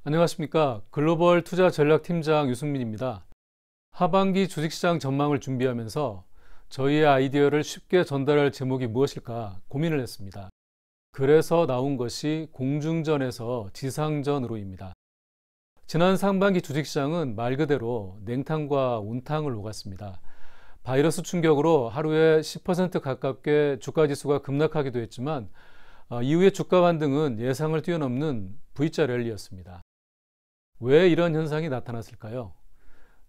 안녕하십니까. 글로벌 투자 전략 팀장 유승민입니다. 하반기 주식시장 전망을 준비하면서 저희의 아이디어를 쉽게 전달할 제목이 무엇일까 고민을 했습니다. 그래서 나온 것이 공중전에서 지상전으로입니다. 지난 상반기 주식시장은 말 그대로 냉탕과 온탕을 오갔습니다. 바이러스 충격으로 하루에 10% 가깝게 주가지수가 급락하기도 했지만 이후의 주가 반등은 예상을 뛰어넘는 V자 랠리였습니다. 왜 이런 현상이 나타났을까요?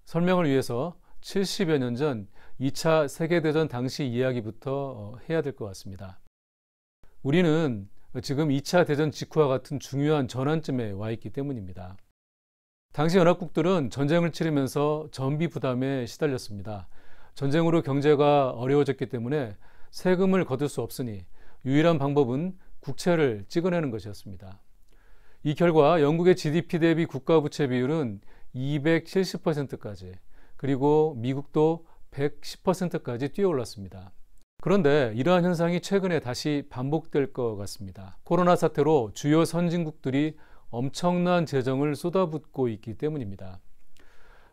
설명을 위해서 70여 년 전 2차 세계대전 당시 이야기부터 해야 될 것 같습니다. 우리는 지금 2차 대전 직후와 같은 중요한 전환점에 와 있기 때문입니다. 당시 연합국들은 전쟁을 치르면서 전비 부담에 시달렸습니다. 전쟁으로 경제가 어려워졌기 때문에 세금을 거둘 수 없으니 유일한 방법은 국채를 찍어내는 것이었습니다. 이 결과 영국의 GDP 대비 국가부채 비율은 270%까지, 그리고 미국도 110%까지 뛰어올랐습니다. 그런데 이러한 현상이 최근에 다시 반복될 것 같습니다. 코로나 사태로 주요 선진국들이 엄청난 재정을 쏟아붓고 있기 때문입니다.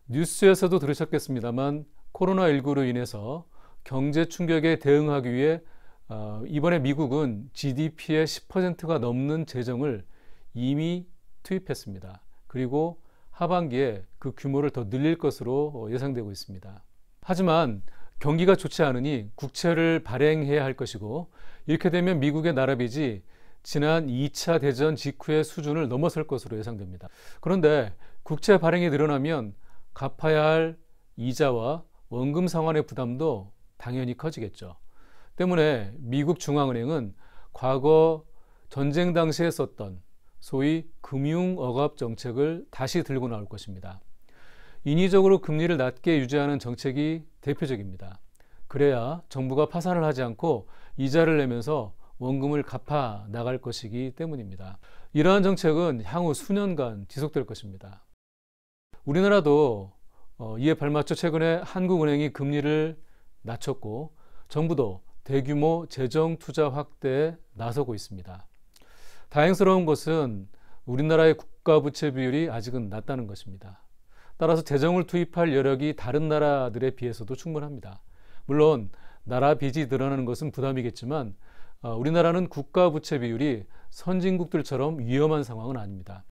뉴스에서도 들으셨겠습니다만 코로나19로 인해서 경제 충격에 대응하기 위해 이번에 미국은 GDP의 10%가 넘는 재정을 이미 투입했습니다. 그리고 하반기에 그 규모를 더 늘릴 것으로 예상되고 있습니다. 하지만 경기가 좋지 않으니 국채를 발행해야 할 것이고, 이렇게 되면 미국의 나라빚이 지난 2차 대전 직후의 수준을 넘어설 것으로 예상됩니다. 그런데 국채 발행이 늘어나면 갚아야 할 이자와 원금 상환의 부담도 당연히 커지겠죠. 때문에 미국 중앙은행은 과거 전쟁 당시에 썼던 소위 금융억압 정책을 다시 들고 나올 것입니다. 인위적으로 금리를 낮게 유지하는 정책이 대표적입니다. 그래야 정부가 파산을 하지 않고 이자를 내면서 원금을 갚아 나갈 것이기 때문입니다. 이러한 정책은 향후 수년간 지속될 것입니다. 우리나라도 이에 발맞춰 최근에 한국은행이 금리를 낮췄고 정부도 대규모 재정 투자 확대에 나서고 있습니다. 다행스러운 것은 우리나라의 국가부채 비율이 아직은 낮다는 것입니다. 따라서 재정을 투입할 여력이 다른 나라들에 비해서도 충분합니다. 물론 나라 빚이 늘어나는 것은 부담이겠지만 우리나라는 국가부채 비율이 선진국들처럼 위험한 상황은 아닙니다.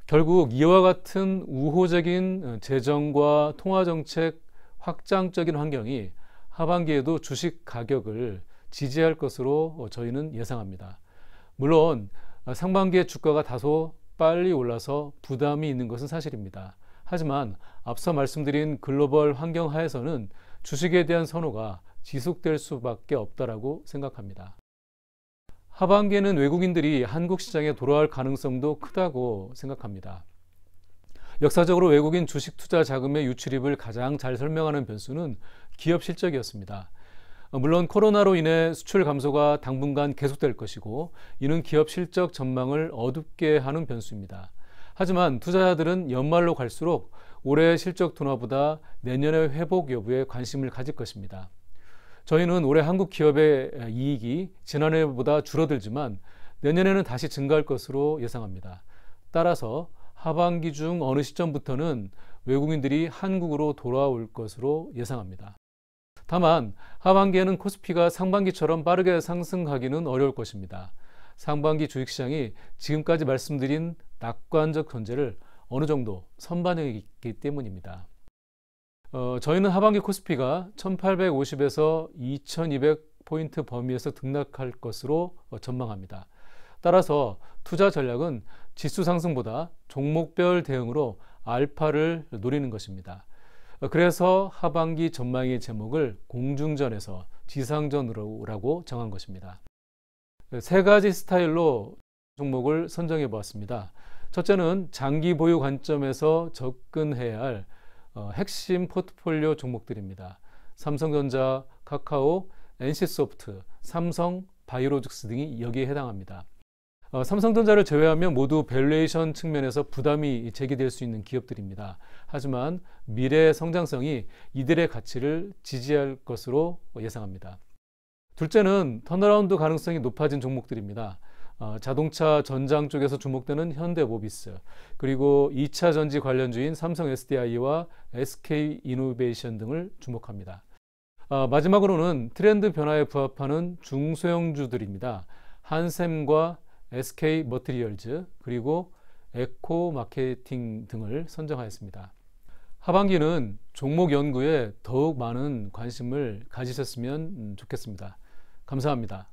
결국 이와 같은 우호적인 재정과 통화정책 확장적인 환경이 하반기에도 주식 가격을 지지할 것으로 저희는 예상합니다. 물론 상반기에 주가가 다소 빨리 올라서 부담이 있는 것은 사실입니다. 하지만 앞서 말씀드린 글로벌 환경 하에서는 주식에 대한 선호가 지속될 수밖에 없다라고 생각합니다. 하반기에는 외국인들이 한국 시장에 돌아올 가능성도 크다고 생각합니다. 역사적으로 외국인 주식 투자 자금의 유출입을 가장 잘 설명하는 변수는 기업 실적이었습니다. 물론 코로나로 인해 수출 감소가 당분간 계속될 것이고, 이는 기업 실적 전망을 어둡게 하는 변수입니다. 하지만 투자자들은 연말로 갈수록 올해의 실적 둔화보다 내년의 회복 여부에 관심을 가질 것입니다. 저희는 올해 한국 기업의 이익이 지난해보다 줄어들지만 내년에는 다시 증가할 것으로 예상합니다. 따라서 하반기 중 어느 시점부터는 외국인들이 한국으로 돌아올 것으로 예상합니다. 다만 하반기에는 코스피가 상반기처럼 빠르게 상승하기는 어려울 것입니다. 상반기 주식시장이 지금까지 말씀드린 낙관적 전제를 어느 정도 선반영했기 때문입니다. 저희는 하반기 코스피가 1850에서 2200포인트 범위에서 등락할 것으로 전망합니다. 따라서 투자 전략은 지수 상승보다 종목별 대응으로 알파를 노리는 것입니다. 그래서 하반기 전망의 제목을 공중전에서 지상전으로라고 정한 것입니다. 세 가지 스타일로 종목을 선정해 보았습니다. 첫째는 장기 보유 관점에서 접근해야 할 핵심 포트폴리오 종목들입니다. 삼성전자, 카카오, NC소프트, 삼성, 바이오로직스 등이 여기에 해당합니다. 삼성전자를 제외하면 모두 밸류에이션 측면에서 부담이 제기될 수 있는 기업들입니다. 하지만 미래 성장성이 이들의 가치를 지지할 것으로 예상합니다. 둘째는 턴어라운드 가능성이 높아진 종목들입니다. 자동차 전장 쪽에서 주목되는 현대모비스, 그리고 2차 전지 관련주인 삼성 SDI와 SK 이노베이션 등을 주목합니다. 마지막으로는 트렌드 변화에 부합하는 중소형주들입니다. 한샘과 SK 머티리얼즈, 그리고 에코 마케팅 등을 선정하였습니다. 하반기는 종목 연구에 더욱 많은 관심을 가지셨으면 좋겠습니다. 감사합니다.